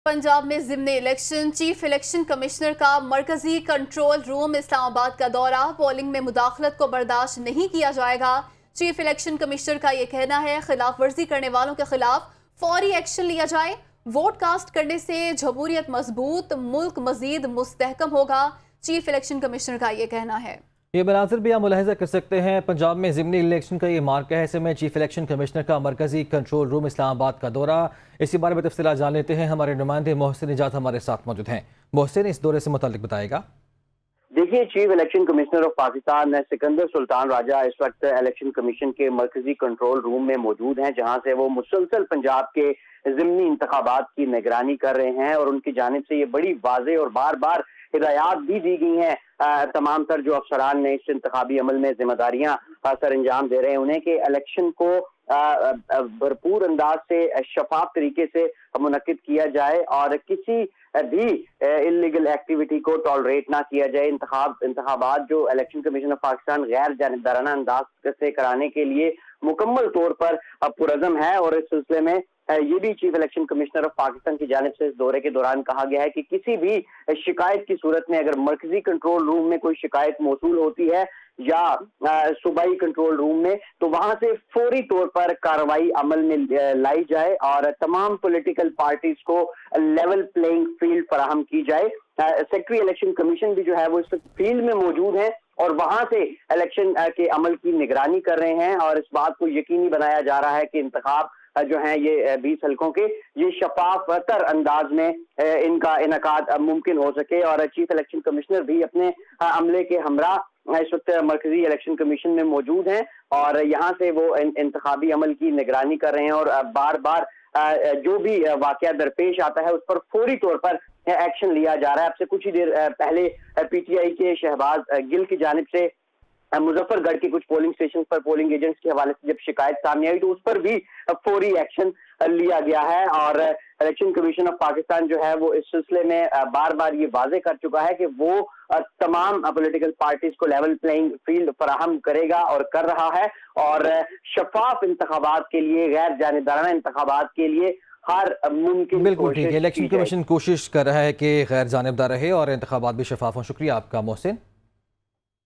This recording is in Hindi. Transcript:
पंजाब में ज़िम्नी इलेक्शन, चीफ इलेक्शन कमिश्नर का मरकजी कंट्रोल रूम इस्लामाबाद का दौरा। पोलिंग में मुदाखलत को बर्दाश्त नहीं किया जाएगा। चीफ इलेक्शन कमिश्नर का यह कहना है, खिलाफ वर्जी करने वालों के खिलाफ फौरी एक्शन लिया जाए। वोट कास्ट करने से जमहूरियत मजबूत, मुल्क मजीद मुस्तहकम होगा। चीफ इलेक्शन कमिश्नर का यह कहना है। ये मनाजिर भी आप मुलाहिजा कर सकते हैं। पंजाब में ज़िमनी इलेक्शन का ये मार्का है। ऐसे में चीफ इलेक्शन कमिश्नर का मरकजी कंट्रोल रूम इस्लामाबाद का दौरा। इसी बारे में तफसीलात जान लेते हैं। हमारे नुमाइंदे मोहसिन इजाज़ हमारे साथ मौजूद हैं। मोहसिन, इस दौरे से मुताल्लिक बताएगा। देखिए, chief election commissioner of Pakistan Sikandar Sultan Raja इस वक्त इलेक्शन कमीशन के मरकजी कंट्रोल रूम में मौजूद हैं, जहां से वो मुसलसल पंजाब के ज़िमनी इंतखाबात की निगरानी कर रहे हैं। और उनकी जानिब से ये बड़ी वाज़ेह और बार बार हिदायत भी दी गई हैं तमाम तर जो अफसरान ने इस इंतखाबी अमल में जिम्मेदारियां सर अंजाम दे रहे हैं उन्हें, कि इलेक्शन को भरपूर अंदाज से शफाफ तरीके से मुनक्किद किया जाए और किसी भी इलीगल एक्टिविटी को टॉलरेट ना किया जाए। इंतखाबात जो इलेक्शन कमीशन ऑफ पाकिस्तान गैर जानिबदाराना अंदाज से कराने के लिए मुकम्मल तौर पर पुरज़म है। और इस सिलसिले में ये भी chief election commissioner of Pakistan की जानिब से इस दौरे के दौरान कहा गया है कि किसी भी शिकायत की सूरत में अगर मरकजी कंट्रोल रूम में कोई शिकायत मौसूल होती है या सूबाई कंट्रोल रूम में, तो वहां से फौरी तौर पर कार्रवाई अमल में लाई जाए और तमाम पॉलिटिकल पार्टीज को लेवल प्लेइंग फील्ड फराहम की जाए। सेक्रेटरी इलेक्शन कमीशन भी जो है वो इस फील्ड में मौजूद है और वहां से इलेक्शन के अमल की निगरानी कर रहे हैं और इस बात को यकीनी बनाया जा रहा है कि इंतखाब जो है ये 20 हल्कों के ये शफाफ तर अंदाज में इनका इनकाद मुमकिन हो सके। और चीफ इलेक्शन कमिश्नर भी अपने अमले के हमरा इस वक्त मरकजी इलेक्शन कमीशन में मौजूद हैं और यहाँ से वो इंतखाबी अमल की निगरानी कर रहे हैं और बार बार जो भी वाकया दरपेश आता है उस पर फौरी तौर पर एक्शन लिया जा रहा है। अब से कुछ ही देर पहले पीटीआई के शहबाज गिल की जानिब से मुजफ्फरगढ़ के कुछ पोलिंग स्टेशन पर पोलिंग एजेंट्स के हवाले से जब शिकायत सामने आई तो उस पर भी फौरी एक्शन लिया गया है। और इलेक्शन कमीशन ऑफ पाकिस्तान जो है वो इस सिलसिले में बार बार ये वाजे कर चुका है कि वो तमाम पॉलिटिकल पार्टीज को लेवल प्लेइंग फील्ड फराहम करेगा और कर रहा है और शफाफ इंतखाबात के लिए, गैर जानिबदाराना इंतखाबात के लिए हर मुमकिन बिल्कुल ठीक है। इलेक्शन कमीशन कोशिश कर रहा है कि गैर जानिबदार रहे और इंतखाबात भी शफाफ हों। शुक्रिया आपका मोहसिन।